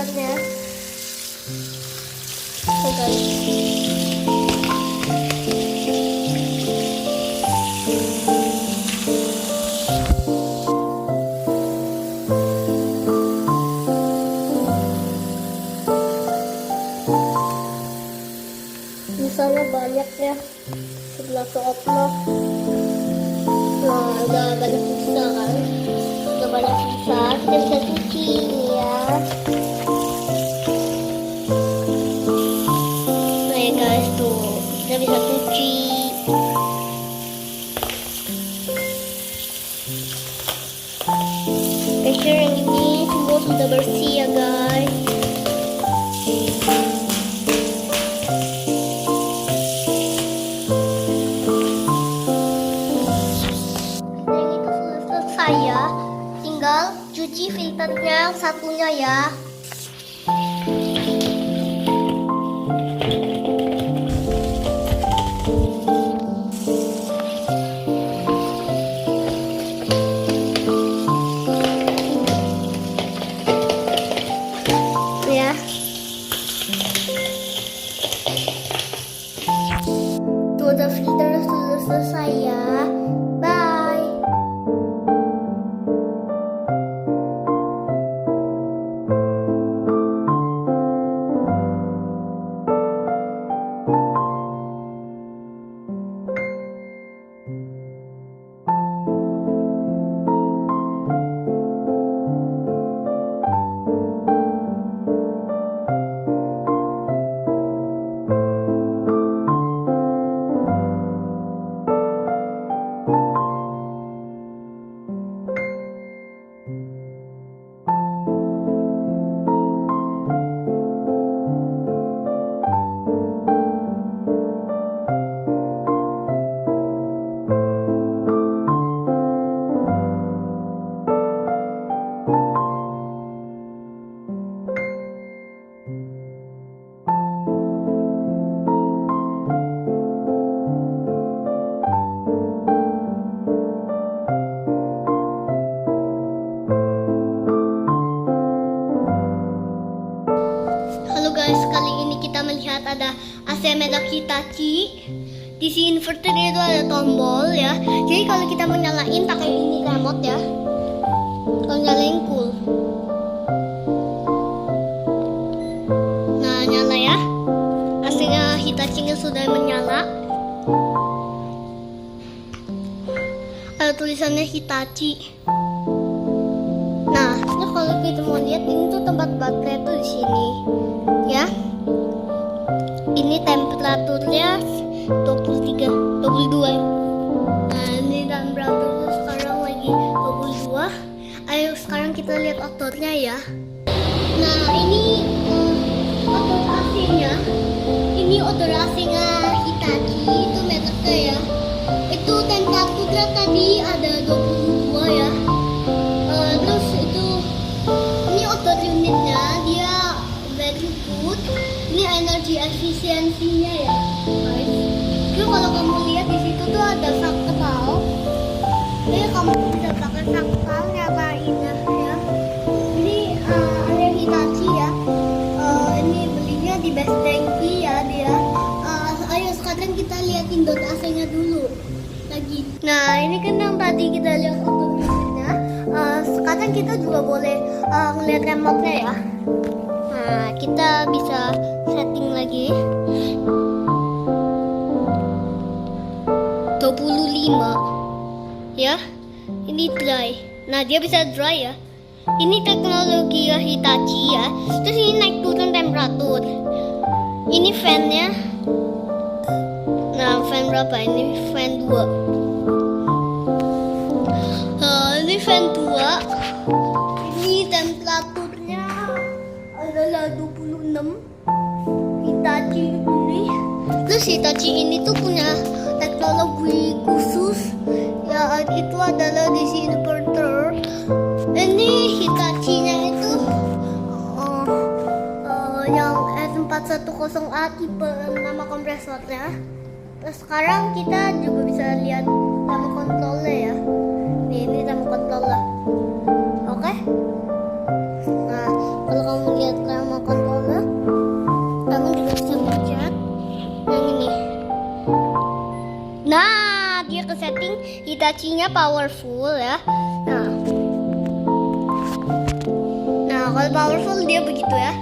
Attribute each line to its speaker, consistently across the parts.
Speaker 1: filternya. Oke guys. Misalnya banyak ya, 11 upload. Nah, udah banyak bisa kan, udah banyak bisa, kita bisa cuci ini ya. Nah ya guys, tuh kita bisa cuci. Make sure yang ini semua sudah bersih ya guys. Saya tinggal cuci filternya yang satunya ya. Ya. Tuh udah filter sudah selesai ya. Bye. Guys, kali ini kita melihat ada AC merek Hitachi. Di si inverter itu ada tombol ya. Jadi kalau kita menyalain pakai ini remote ya. Kalau nyalain cool. Nah, nyala ya. AC-nya Hitachi-nya sudah menyala. Ada tulisannya Hitachi. Nah, kalau kita mau lihat ini tuh tempat baterai tuh di sini. Ya, ini temperaturnya 23, 22 ya. Nah, ini temperaturnya sekarang lagi 22. Ayo sekarang kita lihat outdoornya ya. Nah, ini outdoor AC-nya. Ini outdoor AC-nya Hitachi, itu mereknya ya. Itu temperaturnya tadi ada 22 ya. Terus itu ini outdoor unitnya dia very good. Ini energi efisiensinya ya guys. Jadi kalau kamu lihat di situ tuh ada sakral. Jadi kamu bisa pakai sakral nyalain ya. Ini ada Hitachi ya. Ini belinya di Best Denki ya dia. Ayo sekarang kita lihat indoor AC-nya dulu lagi. Nah ini kan yang tadi kita lihat outdoor unitnya. Sekarang kita juga boleh ngeliat remote-nya ya. Nah, kita bisa setting lagi 25 ya. Ini dry. Nah, dia bisa dry ya. Ini teknologi Hitachi ya. Terus ini naik turun temperatur. Ini fan-nya. Nah, fan berapa? Ini fan 2. Ini fan 2. Ini temperaturnya adalah 26. Hitachi ini. Terus Hitachi ini tuh punya teknologi khusus. Ya, itu adalah DC inverter. Ini Hitachi-nya itu yang S410A tipe nama kompresornya. Terus sekarang kita juga bisa lihat nama kontrolnya ya. Ini nama kontrolnya. Oke. Nah, kalau kamu lihat Hitachi-nya powerful ya. Nah, kalau powerful dia begitu ya.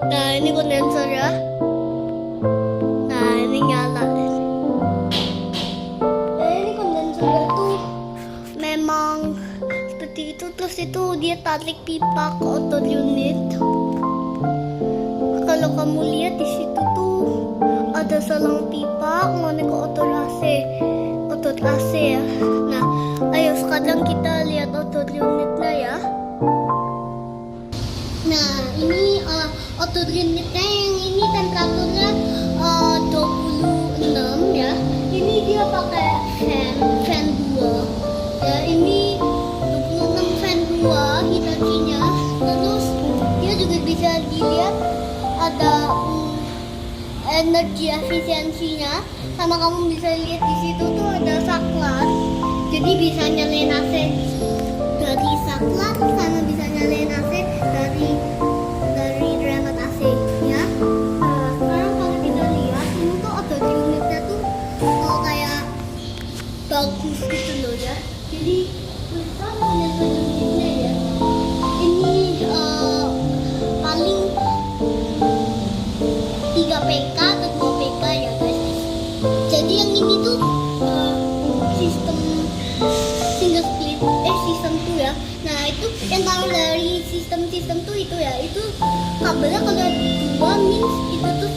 Speaker 1: Nah, ini kondensor ya. Nah, ini nyala. Nah, ini kondensornya tuh memang seperti itu. Terus itu dia tarik pipa ke auto unit. Kalau kamu lihat di situ tuh ada selang pipa ngonek ke auto AC ya. Nah, ayo sekarang kita lihat auto unitnya ya. Nah, ini auto unitnya yang ini temperaturnya 26 ya. Ini dia pakai fan 2 ya. Ini 26 fan 2 Hitachi-nya. Terus dia juga bisa dilihat ada energi efisiensinya, sama kamu bisa lihat di situ tuh ada saklar. Jadi bisa nyalain AC dari saklar, sama bisa nyalain AC dari remote AC ya. Nah, sekarang kalau kita lihat ini tuh auto unitnya tuh kayak bagus gitu loh ya. Jadi besar auto unitnya ya. Ini paling 3 PK atau 2 PK ya guys. Jadi yang ini tuh sistem single split sistem tuh ya. Nah, itu yang tahu dari sistem tuh itu ya. Itu kabelnya kalau 2 means itu tuh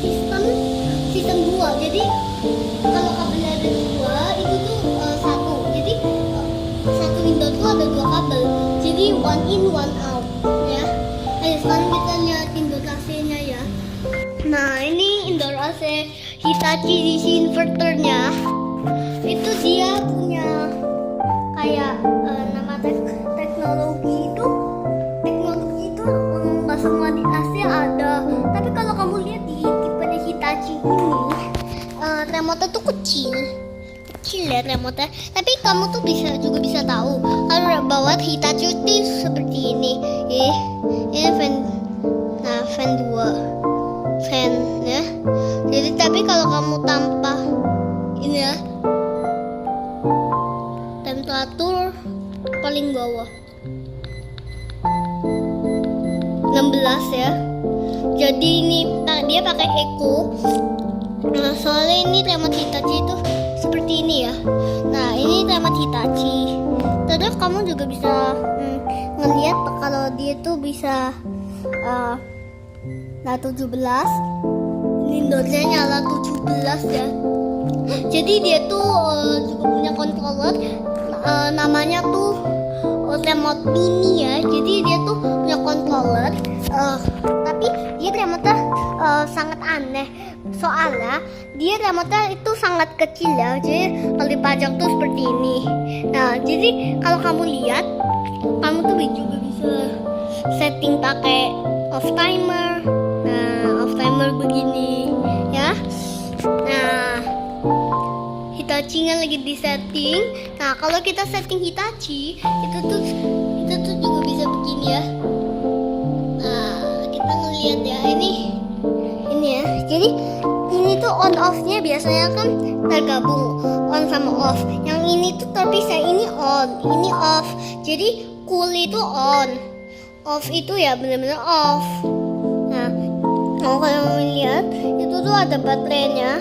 Speaker 1: sistem 2. Jadi kalau kabelnya ada 2 itu tuh 1. Jadi satu window tuh ada 2 kabel. Jadi one in one out ya. Ayo sekarang kita lihat indoor AC-nya ya. Nah, ini indoor AC Hitachi DC inverternya. Itu dia punya kayak nama teknologi itu nggak semua di AC ada. Tapi kalau kamu lihat di tipe Hitachi ini, remote tuh kecil ya remote. Tapi kamu tuh juga bisa tahu kalau bawa Hitachi itu seperti ini. Ini fan 2 fan ya. Jadi tapi kalau kamu tanpa ini ya, temperatur paling bawah 16 ya. Jadi ini dia pakai eco. Nah, soalnya ini remote Hitachi itu seperti ini ya. Nah, ini remote Hitachi. Terus kamu juga bisa ngelihat kalau dia tuh bisa 17. Windowsnya nyala 17 ya. Jadi dia tuh juga punya controller namanya tuh remote mini ya. Jadi dia tuh punya controller tapi dia remote sangat aneh. Soalnya dia remote itu sangat kecil ya. Jadi kalau dipajang tuh seperti ini. Nah, jadi kalau kamu lihat, kamu tuh juga bisa setting pakai off timer. Nah, off timer begini ya. Nah, Hitachi-nya lagi di setting. Nah, kalau kita setting Hitachi itu tuh juga bisa begini ya. Nah, kita ngelihat ya ini ya. Jadi ini tuh on off-nya biasanya kan tergabung on sama off. Yang ini tuh terpisah, ini on, ini off. Jadi cool itu on, off itu ya benar-benar off. Nah, kalau kalian lihat itu tuh ada baterainya.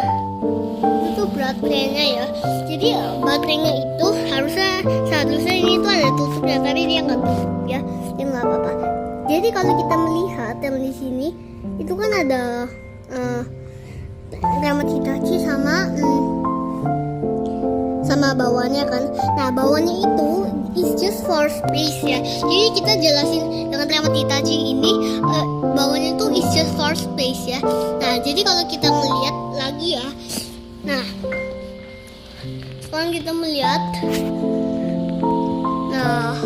Speaker 1: Itu baterainya ya. Jadi baterainya itu seharusnya ini tuh ada tutupnya, tapi dia nggak tutup ya. Dia nggak apa-apa. Jadi kalau kita melihat yang di sini itu kan ada remote Hitachi sama bawahnya kan. Nah, bawahnya itu is just for space ya. Jadi kita jelasin dengan remote Hitachi ini bawahnya itu is just for space ya. Nah, jadi kalau kita melihat lagi ya. Nah, sekarang kita melihat. Nah,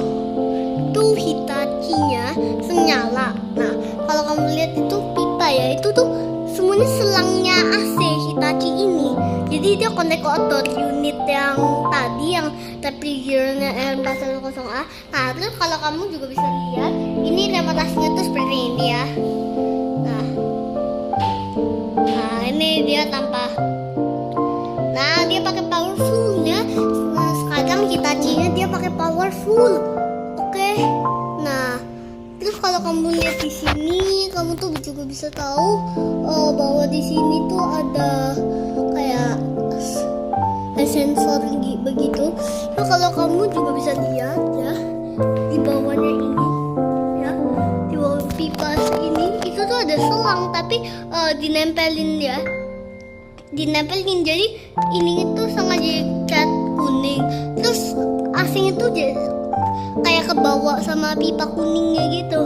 Speaker 1: tuh Hitachi-nya nyala. Nah, kalau kamu lihat itu pipa ya, itu tuh semuanya selangnya AC Hitachi ini. Jadi dia connect ke auto unit yang tadi yang refrigeratornya R410A. Nah, terus kalau kamu juga bisa lihat, ini remote AC-nya tuh seperti ini ya. Nah, ini dia tanpa. Nah, dia pakai powerful ya. Hitachinya dia pakai powerful. Oke. Nah, terus kalau kamu lihat di sini, kamu tuh juga bisa tahu bahwa di sini tuh ada kayak sensor begitu. Nah, kalau kamu juga bisa lihat ya di bawahnya ini, ya di bawah pipa ini itu tuh ada selang tapi dinempelin ya, dinempelin. Jadi ini itu sengaja cat kuning. Terus asing itu kayak kebawa sama pipa kuningnya gitu.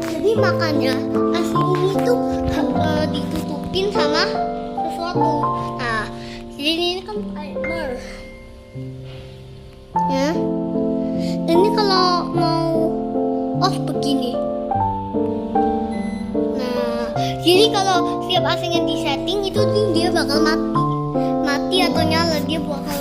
Speaker 1: Jadi makanya asing ini tuh ditutupin sama sesuatu. Nah, jadi ini kan timer. Ya. Dan ini kalau mau off begini. Nah, jadi kalau setiap asingnya di setting itu dia bakal mati atau nyala, dia bakal